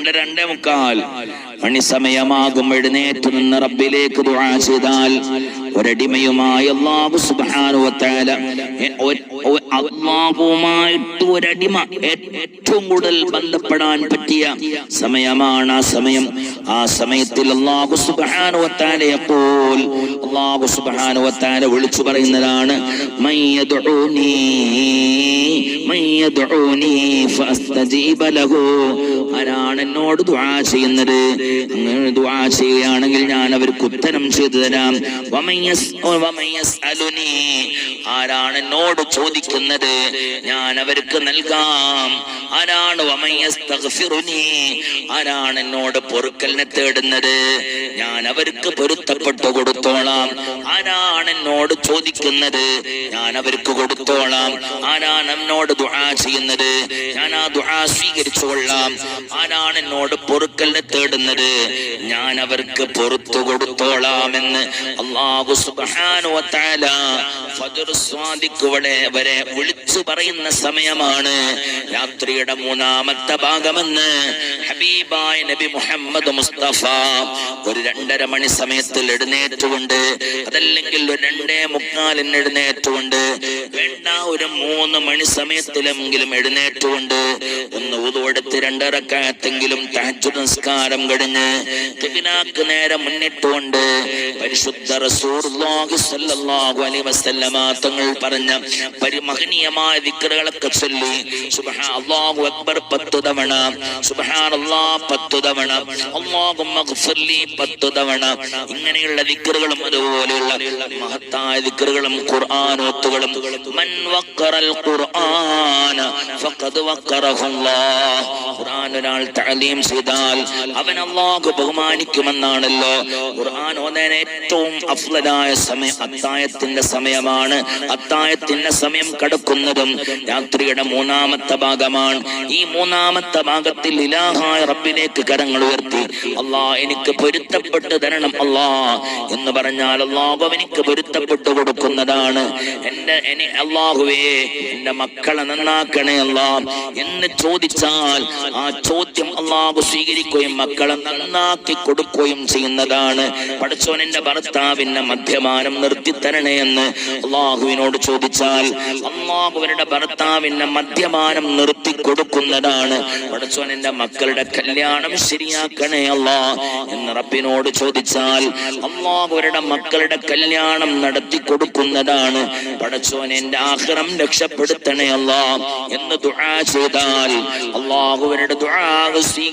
2:45 മണി സമയമാകും എഴുന്നേറ്റ് നിന്ന് റബ്ബിലേക്ക് ദുആ ചെയ്താൽ ഒരടിമയുമായി അല്ലാഹു സുബ്ഹാനഹു വ തആല അല്ലാഹുവുമായിട്ട് ഒരടിമ ഏറ്റവും കൂടുതൽ ബന്ധപ്പെടാൻ പറ്റിയ സമയമാണ് ആ സമയത്തിൽ അല്ലാഹു സുബ്ഹാനഹു വ തആല യഖൂൽ അല്ലാഹു സുബ്ഹാനഹു വ തആല വിളിച്ചു പറയുന്നതാണ് മയ്യദ്ഉനി ഫഅസ്തജീബ ലഹു ആരാണ് എന്നോട് ദുആ ചെയ്യുന്നത് അങ്ങനെ ദുആ ചെയ്യുകയാണെങ്കിൽ ഞാൻ അവർക്ക് ഉത്തരം ചെയ്തു തരാം ആരാണ് എന്നോട് ചോദിക്കുന്നത് ഞാൻ അവർക്ക് നൽകാം ആരാണ് ആരാണ് എന്നോട് പൊറുക്കലിനെ തേടുന്നത് ഞാൻ അവർക്ക് പൊരുത്തപ്പെട്ടു കൊടുത്തോളാം ആരാണ് എന്നോട് ചോദിക്കുന്നത് ഞാൻ അവർക്ക് കൊടുത്തോളാം ആരാണ് എന്നോട് ദുആ ചെയ്യുന്നത് ഞാൻ ആ ദുആ സ്വീകരിച്ചു കൊള്ളാം ആരാണ് എന്നോട് പൊറുക്കലിനെ തേടുന്നത് ഞാൻ അവർക്ക് പൊറുത്തു കൊടുത്തോളാമെന്ന് അല്ലാഹു സുബ്ഹാനഹു വ തആല ഫജ്ർ സ്വാദിഖ് വരെ വിളിച്ചു പറയുന്ന സമയമാണ് രാത്രിയുടെ 3-ാമത്തെ ഭാഗമെന്ന് ഹബീബായ നബി മുഹമ്മദ് മുസ്തഫ ഒരു 2:30 മണി സമയത്തിൽ എഴുന്നേറ്റുകൊണ്ട് അതല്ലെങ്കിൽ ഒരു 2:45 എഴുന്നേറ്റുകൊണ്ട് വേണ്ട ഒരു 3 മണി സമയത്തിലെങ്കിലും എഴുന്നേറ്റുകൊണ്ട് ഒന്ന് വുളു എടുത്ത് 2 റക്അത്തെങ്കിലും തഹജ്ജുദ് നിസ്കാരം കഴിഞ്ഞ് ഖിബ്ലക്ക് നേരെ മുന്നിട്ടുകൊണ്ട് പരിശുദ്ധ റസൂലുള്ളാഹി സ്വല്ലല്ലാഹു അലൈഹി വസല്ലമ തങ്ങൾ പറഞ്ഞ പരിമഹനീയമായ ദിക്റുകളൊക്കെ ചൊല്ലി സുബ്ഹാനല്ലാഹു അക്ബർ 10 തവണ സുബ്ഹാനല്ലാഹ് 10 തവണ അല്ലാഹുമ്മ ഗ്ഫിർലി 10 തവണ ഇങ്ങനെയുള്ള ദിക്റുകളും അതുപോലെയുള്ള മഹത്തായ ദിക്റുകളും ഖുർആനോത്തുകളും മൻ വഖറൽ ഖുർആന ഫഖദ് വഖറഹുല്ലാഹ് ഖുർആൻ ഒരാൾ തഅലീം ചെയ്താൽ അവൻ അല്ലാഹു ബഹുമാനിക്കുമെന്നാണല്ലോ ഖുർആൻ ഓതാൻ ഏറ്റവും അഫ്ളലായ സമയം അത്തായത്തിന്റെ സമയമാണ് അത്തായത്തിന്റെ സമയം കടക്കുന്നതും രാത്രിയുടെ 3-ാമത്തെ ഭാഗമാണ് ഈ 3-ാമത്തെ ഭാഗത്തിൽ ഇലാഹായ റബ്ബിലേക്ക് കരങ്ങൾ ഉയർത്തി അല്ലാഹ് എനിക്ക് പൊരുത്തപ്പെട്ടു തരണം അല്ലാഹ് എന്ന് പറഞ്ഞാൽ അല്ലാഹു എനിക്ക് പൊരുത്തപ്പെട്ടു കൊടുക്കുന്നതാണ് അല്ലാഹുവേ എന്റെ മക്കളെ നന്നാക്കണേ അല്ലാഹ് എന്ന് ചോദിച്ചാൽ ആ ചോദ്യം അല്ലാഹു സ്വീകരിക്കുകയും മക്കളെ നന്നാക്കി കൊടുക്കുകയും ചെയ്യുന്നതാണ് പടച്ചോൻ എന്റെ ഭർത്താവിന്റെ മദ്യപാനം നിർത്തിത്തരണേ എന്ന് അല്ലാഹുവിനോട് ചോദിച്ചാൽ അല്ലാഹു അവരുടെ ഭർത്താവിന്റെ മദ്യപാനം നിർത്തി കൊടുക്കുന്നതാണ് പടച്ചോൻ എന്റെ മക്കളുടെ കല്യാണം ശരിയാക്കണേ അല്ലാഹ് എന്ന് റബ്ബിനോട് ചോദിച്ചാൽ അല്ലാഹു അവരുടെ മക്കളുടെ കല്യാണം നടത്തി കൊടുക്കുന്നതാണ് പടച്ചോൻ എന്റെ ആഖിറം രക്ഷപ്പെടുത്തണേ അല്ലാഹ് എന്ന് ദുആ ചെയ്താൽ അല്ലാഹു അവരുടെ ദുആ